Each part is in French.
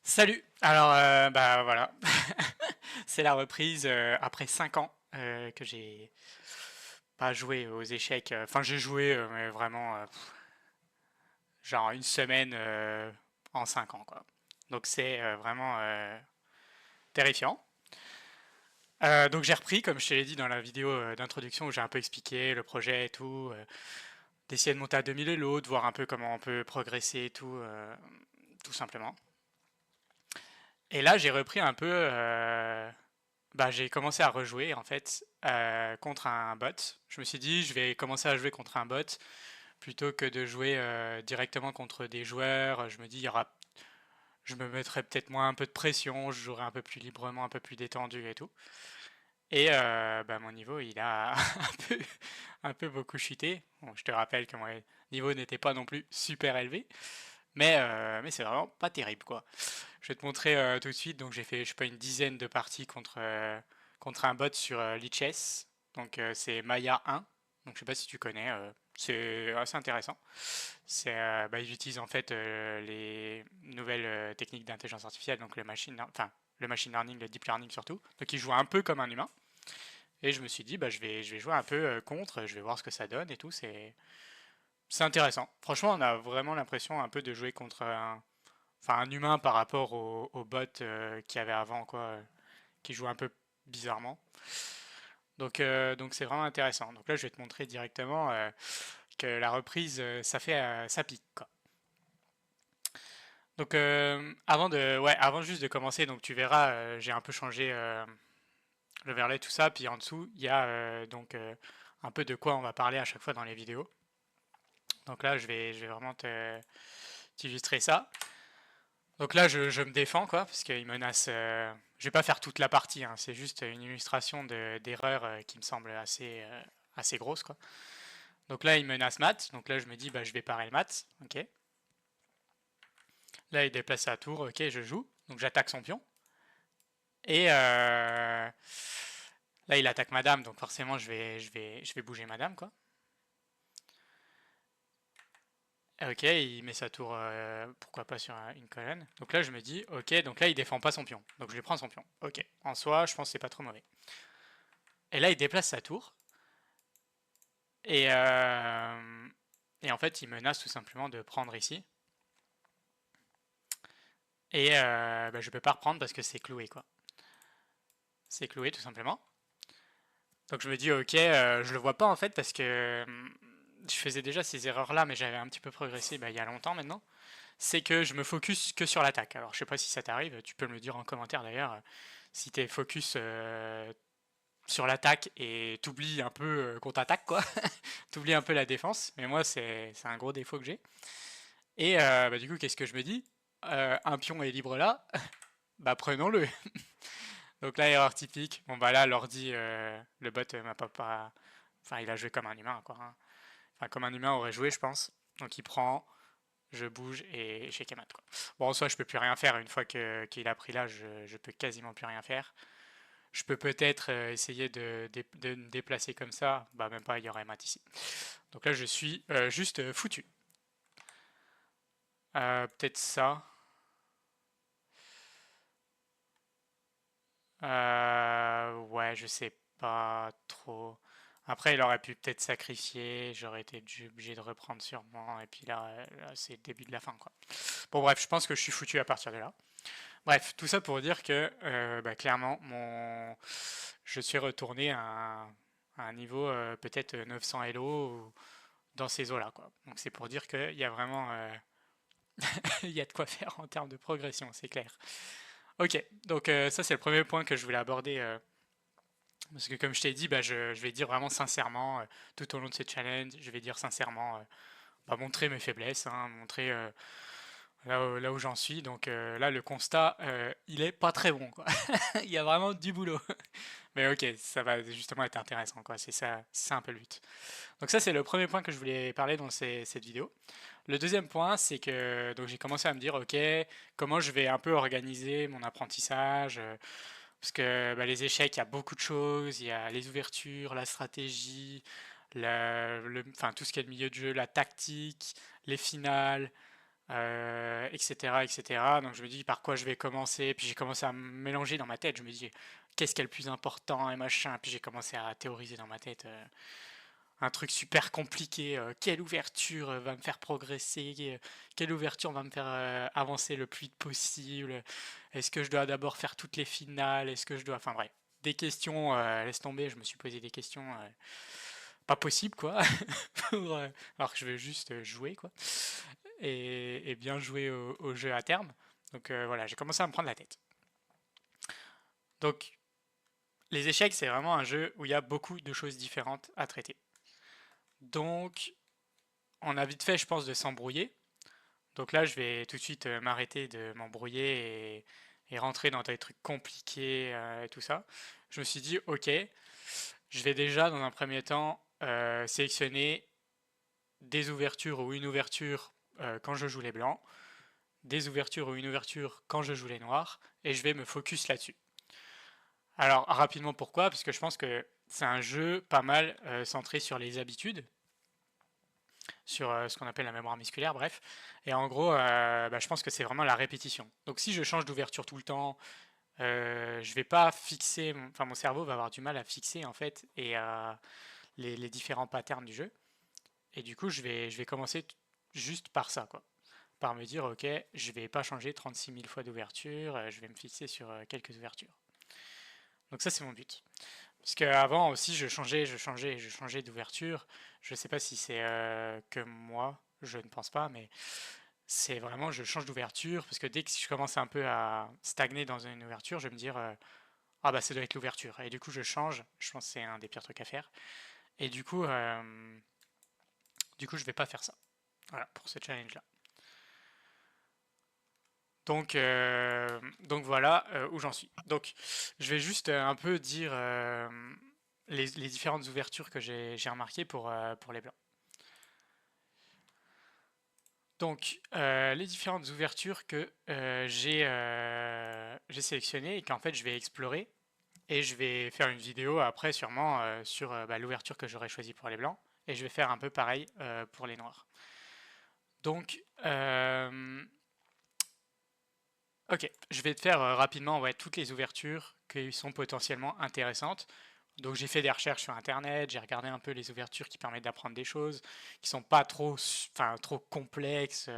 Salut! Alors, bah voilà, c'est la reprise après 5 ans que j'ai pas joué aux échecs. Enfin, j'ai joué, mais vraiment, genre une semaine en 5 ans, quoi. Donc c'est vraiment terrifiant. Donc j'ai repris, comme je te l'ai dit dans la vidéo d'introduction où j'ai un peu expliqué le projet et tout, d'essayer de monter à 2000 Elo, de voir un peu comment on peut progresser et tout, tout simplement. Et là, j'ai repris un peu. Bah, j'ai commencé à rejouer en fait contre un bot. Je me suis dit, je vais commencer à jouer contre un bot plutôt que de jouer directement contre des joueurs. Je me dis, je me mettrai peut-être moins un peu de pression, je jouerai un peu plus librement, un peu plus détendu et tout. Et bah, mon niveau, il a peu, un peu beaucoup chuté. Bon, je te rappelle que mon niveau n'était pas non plus super élevé, mais c'est vraiment pas terrible quoi. Je vais te montrer tout de suite. Donc j'ai fait, je sais pas, une dizaine de parties contre un bot sur Lichess. Donc c'est Maya 1. Donc je sais pas si tu connais. C'est assez intéressant. Bah, ils utilisent en fait les nouvelles techniques d'intelligence artificielle, donc enfin le machine learning, le deep learning surtout. Donc ils jouent un peu comme un humain. Et je me suis dit, bah, je vais jouer un peu contre, je vais voir ce que ça donne et tout. C'est intéressant. Franchement, on a vraiment l'impression un peu de jouer contre enfin, un humain par rapport au bot qu'il y avait avant, quoi, qui joue un peu bizarrement. Donc c'est vraiment intéressant. Donc là, je vais te montrer directement que la reprise, ça pique, quoi. Donc avant juste de commencer, donc tu verras, j'ai un peu changé le verlet, tout ça, puis en dessous, il y a un peu de quoi on va parler à chaque fois dans les vidéos. Donc là, je vais vraiment t'illustrer ça. Donc là, je me défends, quoi, parce qu'il menace. Je vais pas faire toute la partie, hein, c'est juste une illustration d'erreur qui me semble assez grosse, quoi. Donc là, il menace mat. Donc là, je me dis, bah, je vais parer le mat. Ok. Là, il déplace sa tour. Ok, je joue. Donc j'attaque son pion. Et là, il attaque madame. Donc forcément, je vais bouger madame, quoi. Ok, il met sa tour, pourquoi pas sur une colonne. Donc là, je me dis, ok, donc là, il défend pas son pion. Donc je lui prends son pion. Ok, en soi, je pense que c'est pas trop mauvais. Et là, il déplace sa tour. Et, euh, et en fait, il menace tout simplement de prendre ici. Et bah, je peux pas reprendre parce que c'est cloué, quoi. C'est cloué, tout simplement. Donc je me dis, ok, je le vois pas en fait parce que je faisais déjà ces erreurs-là, mais j'avais un petit peu progressé bah, il y a longtemps maintenant. C'est que je me focus que sur l'attaque. Alors je sais pas si ça t'arrive, tu peux me le dire en commentaire d'ailleurs, si t'es focus sur l'attaque et t'oublies un peu qu'on t'attaque quoi, t'oublies un peu la défense, mais moi c'est un gros défaut que j'ai. Et bah, du coup qu'est-ce que je me dis? Un pion est libre là, bah prenons-le. Donc là erreur typique, bon bah là l'ordi, le bot m'a pas... Enfin il a joué comme un humain quoi, hein. Enfin comme un humain aurait joué je pense. Donc il prend, je bouge et échec et mat quoi. Bon en soi je peux plus rien faire une fois qu'il a pris là, je peux quasiment plus rien faire. Je peux peut-être essayer de me déplacer comme ça, bah même pas, il y aurait mat ici. Donc là je suis juste foutu. Peut-être ça. Ouais, je sais pas trop. Après, il aurait pu peut-être sacrifier, j'aurais été obligé de reprendre sûrement, et puis là c'est le début de la fin, quoi. Bon, bref, je pense que je suis foutu à partir de là. Bref, tout ça pour dire que bah, clairement, je suis retourné à un niveau peut-être 900 Elo ou dans ces eaux-là, quoi. Donc c'est pour dire qu'il y a vraiment il y a de quoi faire en termes de progression, c'est clair. Ok, donc ça c'est le premier point que je voulais aborder. Parce que comme je t'ai dit, bah, je vais dire vraiment sincèrement, tout au long de ce challenge, je vais dire sincèrement, bah, montrer mes faiblesses, hein, montrer là où j'en suis. Donc là, le constat, il est pas très bon, quoi. Il y a vraiment du boulot. Mais ok, ça va justement être intéressant, quoi. C'est ça un peu le but. Donc ça, c'est le premier point que je voulais parler dans cette vidéo. Le deuxième point, c'est que donc j'ai commencé à me dire, ok, comment je vais un peu organiser mon apprentissage, parce que bah, les échecs, il y a beaucoup de choses, il y a les ouvertures, la stratégie, enfin tout ce qui est le milieu de jeu, la tactique, les finales, etc., etc. Donc je me dis par quoi je vais commencer, puis j'ai commencé à me mélanger dans ma tête, je me dis qu'est-ce qui est le plus important et machin, puis j'ai commencé à théoriser dans ma tête un truc super compliqué, quelle ouverture va me faire progresser, quelle ouverture va me faire avancer le plus vite possible, est-ce que je dois d'abord faire toutes les finales, est-ce que je dois... Enfin bref, des questions, laisse tomber, je me suis posé des questions pas possibles quoi, alors que je veux juste jouer quoi, et bien jouer au jeu à terme. Donc voilà, j'ai commencé à me prendre la tête. Donc les échecs, c'est vraiment un jeu où il y a beaucoup de choses différentes à traiter. Donc on a vite fait, je pense, de s'embrouiller. Donc là, je vais tout de suite m'arrêter de m'embrouiller et rentrer dans des trucs compliqués et tout ça. Je me suis dit, ok, je vais déjà, dans un premier temps, sélectionner des ouvertures ou une ouverture quand je joue les blancs, des ouvertures ou une ouverture quand je joue les noirs, et je vais me focus là-dessus. Alors, rapidement, pourquoi? Parce que je pense que c'est un jeu pas mal centré sur les habitudes, sur ce qu'on appelle la mémoire musculaire, bref. Et en gros, bah, je pense que c'est vraiment la répétition. Donc si je change d'ouverture tout le temps, je vais pas fixer, enfin mon cerveau va avoir du mal à fixer en fait et les différents patterns du jeu. Et du coup, je vais commencer juste par ça, quoi. Par me dire, ok, je vais pas changer 36 000 fois d'ouverture, je vais me fixer sur quelques ouvertures. Donc ça, c'est mon but. Parce qu'avant aussi, je changeais d'ouverture. Je sais pas si c'est que moi, je ne pense pas, mais c'est vraiment, je change d'ouverture, parce que dès que je commence un peu à stagner dans une ouverture, je vais me dire, ah bah ça doit être l'ouverture. Et du coup, je change, je pense que c'est un des pires trucs à faire. Et du coup, je vais pas faire ça. Voilà, pour ce challenge-là. Donc voilà où j'en suis. Donc je vais juste un peu dire les différentes ouvertures que j'ai remarquées pour les blancs. Donc les différentes ouvertures que j'ai sélectionnées et qu'en fait je vais explorer et je vais faire une vidéo après sûrement sur bah, l'ouverture que j'aurais choisie pour les blancs et je vais faire un peu pareil pour les noirs. Donc ok, je vais te faire rapidement ouais, toutes les ouvertures qui sont potentiellement intéressantes. Donc j'ai fait des recherches sur internet, j'ai regardé un peu les ouvertures qui permettent d'apprendre des choses, qui sont pas trop, enfin, trop complexes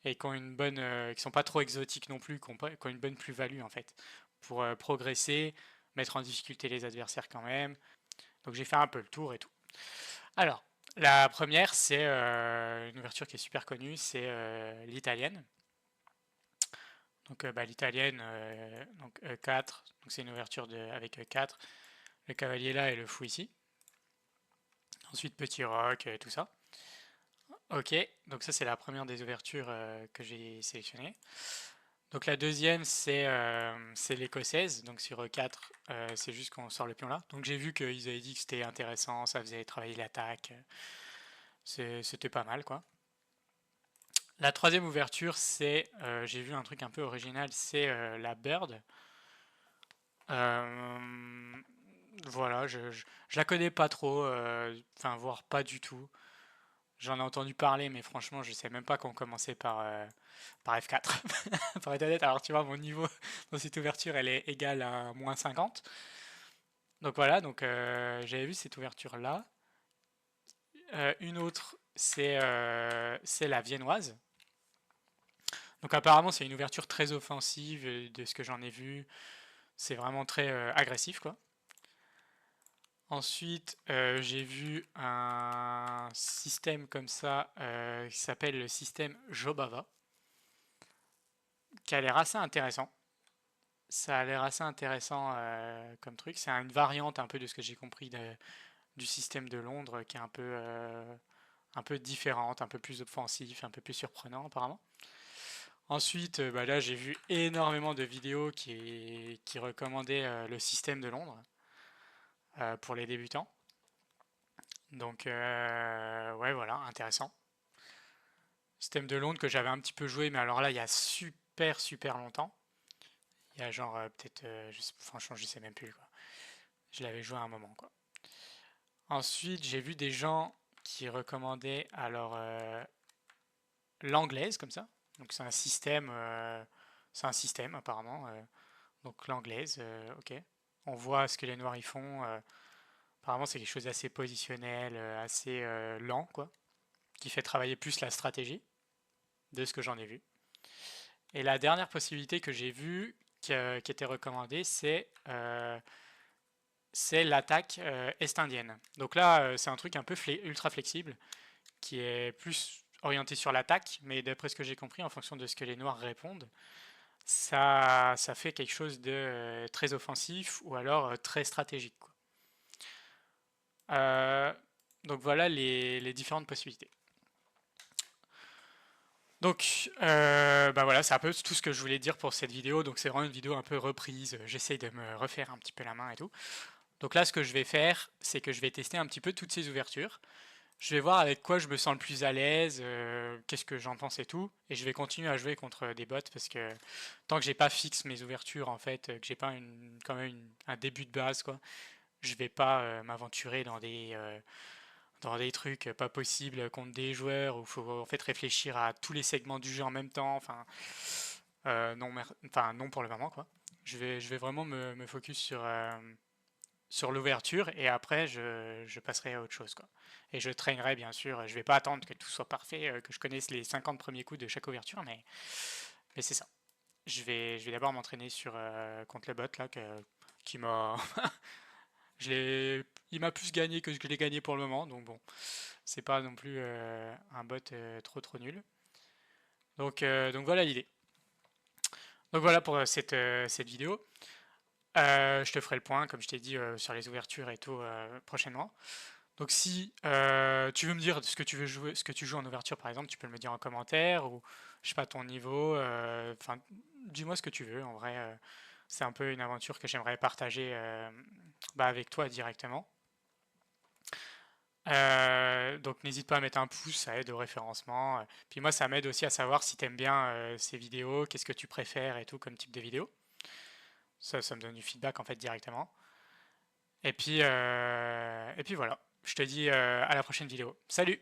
et qui ont une bonne, qui sont pas trop exotiques non plus, qui ont une bonne plus-value en fait pour progresser, mettre en difficulté les adversaires quand même. Donc j'ai fait un peu le tour et tout. Alors la première c'est une ouverture qui est super connue, c'est l'italienne. Donc bah, l'italienne, donc E4, donc c'est une ouverture avec E4, le cavalier là et le fou ici. Ensuite petit roc, tout ça. Ok, donc ça c'est la première des ouvertures que j'ai sélectionnées. Donc la deuxième c'est l'écossaise, donc sur E4 c'est juste qu'on sort le pion là. Donc j'ai vu qu'ils avaient dit que c'était intéressant, ça faisait travailler l'attaque, c'était pas mal quoi. La troisième ouverture c'est, j'ai vu un truc un peu original, c'est la bird. Euh, voilà, je la connais pas trop, enfin voire pas du tout. J'en ai entendu parler, mais franchement, je sais même pas qu'on commençait par F4. Pour être honnête, alors tu vois, mon niveau dans cette ouverture, elle est égale à -50. Donc voilà, donc j'avais vu cette ouverture-là. Une autre, c'est la viennoise. Donc apparemment, c'est une ouverture très offensive, de ce que j'en ai vu. C'est vraiment très agressif, quoi. Ensuite, j'ai vu un système comme ça qui s'appelle le système Jobava, qui a l'air assez intéressant. Ça a l'air assez intéressant comme truc. C'est une variante un peu de ce que j'ai compris du système de Londres qui est un peu différente, un peu plus offensif, un peu plus surprenant apparemment. Ensuite, bah là j'ai vu énormément de vidéos qui recommandaient le système de Londres pour les débutants. Donc ouais voilà, intéressant. Système de Londres que j'avais un petit peu joué, mais alors là il y a super longtemps. Il y a genre peut-être, franchement je sais même plus quoi. Je l'avais joué à un moment quoi. Ensuite, j'ai vu des gens qui recommandaient alors l'anglaise comme ça. Donc c'est un système apparemment. Donc l'anglaise, ok. On voit ce que les noirs y font. Apparemment c'est quelque chose d'assez positionnel, assez lent quoi, qui fait travailler plus la stratégie de ce que j'en ai vu. Et la dernière possibilité que j'ai vue, qui était recommandée, c'est l'attaque est-indienne. Donc là, c'est un truc un peu ultra flexible, qui est plus orienté sur l'attaque, mais d'après ce que j'ai compris, en fonction de ce que les noirs répondent, ça fait quelque chose de très offensif ou alors très stratégique, quoi. Euh, donc voilà les différentes possibilités. Donc bah voilà, c'est un peu tout ce que je voulais dire pour cette vidéo. Donc c'est vraiment une vidéo un peu reprise. J'essaye de me refaire un petit peu la main et tout. Donc là, ce que je vais faire, c'est que je vais tester un petit peu toutes ces ouvertures. Je vais voir avec quoi je me sens le plus à l'aise, qu'est-ce que j'en pense et tout. Et je vais continuer à jouer contre des bots parce que tant que j'ai pas fixe mes ouvertures, en fait, que j'ai pas quand même un début de base, quoi, je vais pas m'aventurer dans des trucs pas possibles contre des joueurs où il faut en fait réfléchir à tous les segments du jeu en même temps. Enfin, non, enfin, non pour le moment, quoi. Je vais vraiment me focus sur l'ouverture et après je passerai à autre chose quoi. Et je trainerai bien sûr, je vais pas attendre que tout soit parfait, que je connaisse les 50 premiers coups de chaque ouverture, mais c'est ça. Je vais d'abord m'entraîner contre le bot là qui m'a il m'a plus gagné que je l'ai gagné pour le moment, donc bon, c'est pas non plus un bot trop nul. Donc voilà l'idée. Donc voilà pour cette vidéo. Je te ferai le point, comme je t'ai dit, sur les ouvertures et tout prochainement. Donc si tu veux me dire ce que tu veux jouer, ce que tu joues en ouverture par exemple, tu peux me le dire en commentaire ou je sais pas ton niveau. Enfin, dis-moi ce que tu veux. En vrai, c'est un peu une aventure que j'aimerais partager bah, avec toi directement. Donc n'hésite pas à mettre un pouce, ça aide au référencement. Puis moi, ça m'aide aussi à savoir si t'aimes bien ces vidéos, qu'est-ce que tu préfères et tout comme type de vidéo. Ça me donne du feedback en fait directement. Et puis voilà. Je te dis à la prochaine vidéo. Salut!